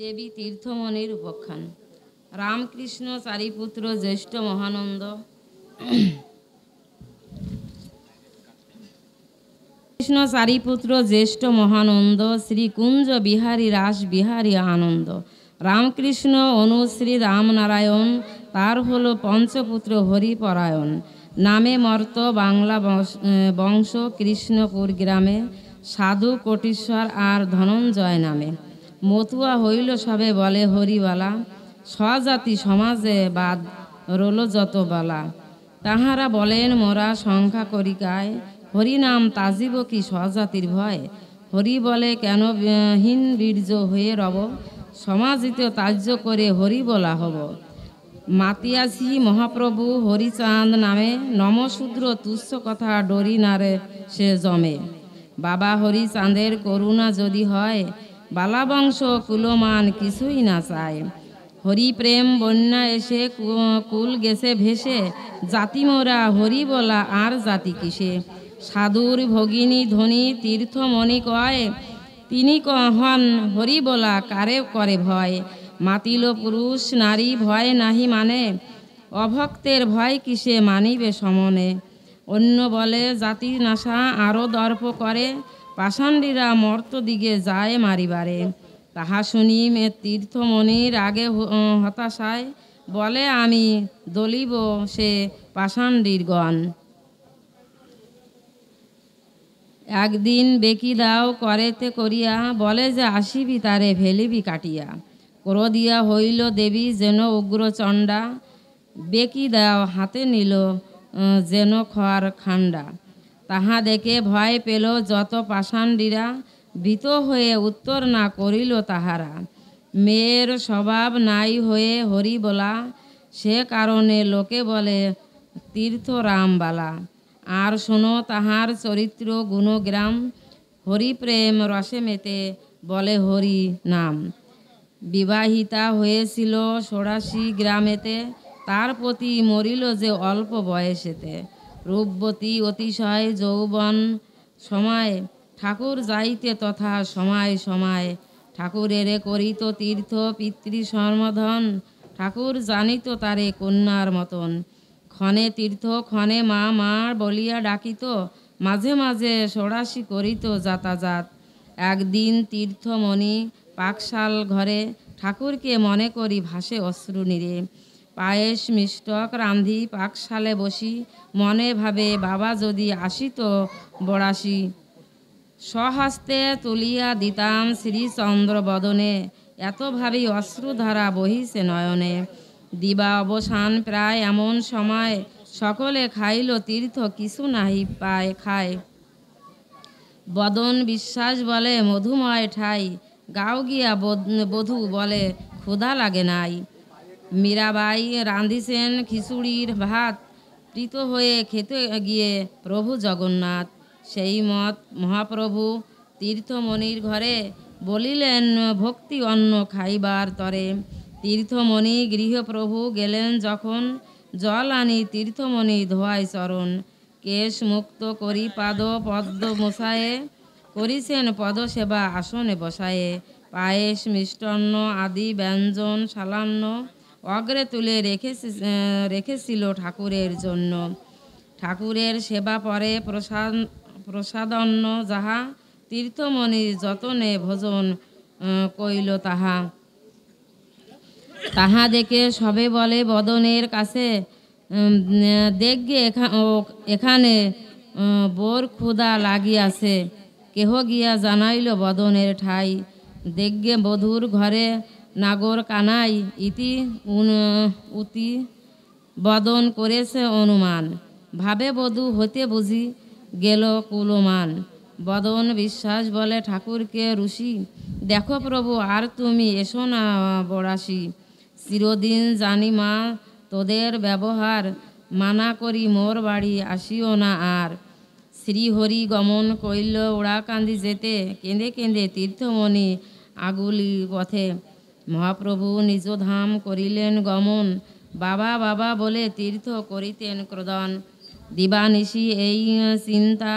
দেবী তীর্থমণির উপাখ্যান। রামকৃষ্ণ চারিপুত্র জ্যেষ্ঠ মহানন্দ কৃষ্ণ চারিপুত্র জ্যেষ্ঠ মহানন্দ শ্রীকুঞ্জ বিহারী রাস বিহারী আনন্দ। রামকৃষ্ণ অনুশ্রী রামনারায়ণ, তার হলো পঞ্চপুত্র হরিপরায়ণ। নামে মর্ত বাংলা বংশ কৃষ্ণপুর গ্রামে, সাধু কোটিশ্বর আর ধনঞ্জয় নামে। মতুয়া হইল সবে বলে হরিবালা, স্বজাতি সমাজে বাদ রোল যত বালা। তাহারা বলেন মোরা সংখ্যা করিকায়, হরিনাম তাজিব কি স্বজাতির ভয়। হরি বলে কেন হীন বীর্য হয়ে রব, সমাজিত তাজ্য করে হরি বলা হব। মাতিয়াছি মহাপ্রভু হরিচাঁদ নামে, নমশূদ্র তুচ্ছ কথা ডরি নারে সে জমে। বাবা হরিচাঁদের করুণা যদি হয়, বালাবংশ কুলমান কিছুই না চায়। হরি প্রেম বন্যা এসে কুল গেছে ভেসে, জাতি মোরা হরি বলা আর জাতি কিসে। সাধুর ভগিনী ধনী তীর্থমণি কয়, তিনি হন হরি বলা কারে করে ভয়। মাতিল পুরুষ নারী ভয় নাহি মানে, অভক্তের ভয় কিসে মানিবে সমনে। অন্য বলে জাতি নাশা আরও দর্প করে, পাষাণ্ডীরা মর্ত দিকে যায় মারিবারে। তাহা শুনি তীর্থমণির আগে হতাশায়, বলে আমি দলিব সে পাষাণ্ডীর গণ। একদিন বেকি দাও করেতে করিয়া, বলে যে আসিবি তারে ফেলিবি কাটিয়া। ক্রোধিয়া হইল দেবী যেন উগ্রচণ্ডা, বেকি দাও হাতে নিল যেন খড় খান্ডা। তাহা দেখে ভয় পেল যত পাষাণ্ডীরা, ভীত হয়ে উত্তর না করিল তাহারা। মেয়ের স্বভাব নাই হয়ে হরি বলা, সে কারণে লোকে বলে তীর্থ রামবালা। আর শোনো তাহার চরিত্র গুণগ্রাম, হরিপ্রেম রসে মেতে বলে হরি নাম। বিবাহিতা হয়েছিল ৮৬ গ্রামেতে, তার প্রতি মরিল যে অল্প বয়সেতে। রূপবতী অতিশয় যৌবন সময়, ঠাকুর যাইতে তথা সময় সময়। ঠাকুরের করিত তীর্থ পিতৃ সমাধন, ঠাকুর জানিত তারে কন্যার মতন। ক্ষণে তীর্থ ক্ষণে মা মা বলিয়া ডাকিত, মাঝে মাঝে ৮৬ করিত যাতাযাত। একদিন তীর্থমণি পাকশাল ঘরে, ঠাকুরকে মনে করি ভাসে অশ্রু নীরে। পায়েস মিষ্টক রান্ধি পাকশালে বসি, মনে ভাবে বাবা যদি আসিত ৮২। স্বহস্তে তুলিয়া দিতাম শ্রীচন্দ্র বদনে, এত ভাবি অশ্রুধারা বহিছে নয়নে। দিবা অবসান প্রায় এমন সময়, সকলে খাইল তীর্থ কিছু নাহি পায় খায়। বদন বিশ্বাস বলে মধুময় ঠাই, গাও গিয়া বধূ বলে ক্ষুধা লাগে নাই। মীরাবাই রাঁধিছেন খিচুড়ির ভাত, প্রীত হয়ে খেতে গিয়ে প্রভু জগন্নাথ। সেই মত মহাপ্রভু তীর্থমণির ঘরে, বলিলেন ভক্তি অন্ন খাইবার তরে। তীর্থমণি গৃহপ্রভু গেলেন যখন, জল আনি তীর্থমণি ধোয়ায় চরণ। কেশ মুক্ত করি পাদ পদ্ম মোছায়ে, করিছেন পদসেবা আসনে বসায়ে। পায়েস মিষ্টান্ন আদি ব্যঞ্জন সালান্ন, অগ্রে তুলে রেখেছিল ঠাকুরের জন্য। ঠাকুরের সেবা পরে প্রসাদন্ন যাহা, তীর্থমণির যতনে ভোজন কইল তাহা। তাহা দেখে সবে বলে বদনের কাছে, দেখগে এখানে বোর ক্ষুধা লাগিয়াছে। কেহ গিয়া জানাইল বদনের ঠাই, দেখগে বধূর ঘরে নাগর কানাই। উতি বদন করেছে অনুমান, ভাবে বধূ হতে বুঝি গেল কুলমান। বদন বিশ্বাস বলে ঠাকুরকে রুষি, দেখো প্রভু আর তুমি এসো না ৮২। চিরদিন জানি মা তোদের ব্যবহার, মানা করি মোর বাড়ি আসিও না আর। শ্রীহরি গমন কইল ওড়াকান্দি যেতে, কেঁদে কেঁদে তীর্থমণি আগুলি পথে। মহাপ্রভু নিজ ধাম করিলেন গমন, বাবা বাবা বলে তীর্থ করিতেন ক্রোদন। দিবানিশি এই চিন্তা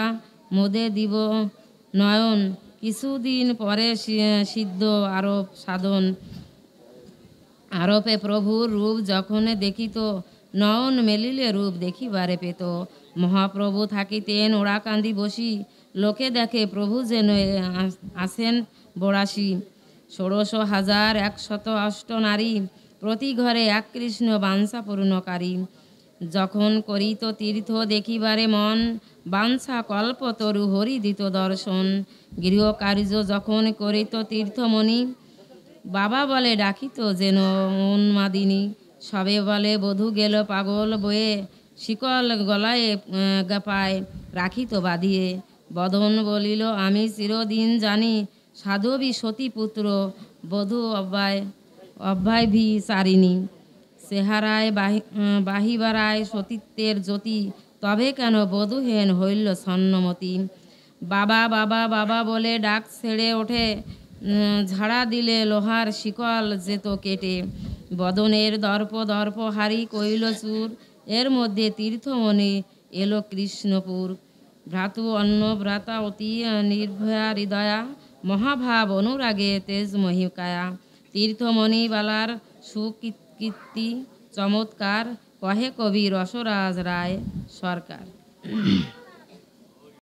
মোদে দিব নয়ন, কিছুদিন পরে সিদ্ধ আরোপ সাধন আরোপে প্রভুর রূপ যখন দেখিত, নয়ন মেলিলে রূপ দেখিবারে পেত। মহাপ্রভু থাকিতেন ওড়াকান্দি বসি, লোকে দেখে প্রভু যেন আসেন বড়াসি। ১৬,১০৮ নারী, প্রতি ঘরে এক কৃষ্ণ বাঞ্ছা পূর্ণকারী। যখন করিত তীর্থ দেখিবারে মন, বাঞ্ছা কল্পতরু হরি দিত দর্শন। গৃহকার্য যখন করিত তীর্থমণি, বাবা বলে ডাকিত যেন উন্মাদিনী। সবে বলে বধূ গেল পাগল বয়ে, শিকল গলায় গাপায় রাখিত বাঁধিয়ে। বদন বলিল আমি চিরদিন জানি, সাধবী সতীপুত্র বধূ অভ্যায় ভি চারিণী। চেহারায় বাহিবারায় সতীত্বের জ্যোতি, তবে কেন বধূহেন হইল ছন্নমতি। বাবা বাবা বাবা বলে ডাক ছেড়ে ওঠে, ঝাড়া দিলে লোহার শিকল যেত কেটে। বদনের দর্প দর্প হারি কইল চুর, এর মধ্যে তীর্থমণি এলো কৃষ্ণপুর। ভ্রাতু অন্ন ভ্রাতা অতি নির্ভয়া হৃদয়া, মহাভাব অনুরাগে তেজ মহিকায়া। তীর্থমণি বালার সুকীর্তি চমৎকার, কহে কবি রসরাজ রায় সরকার।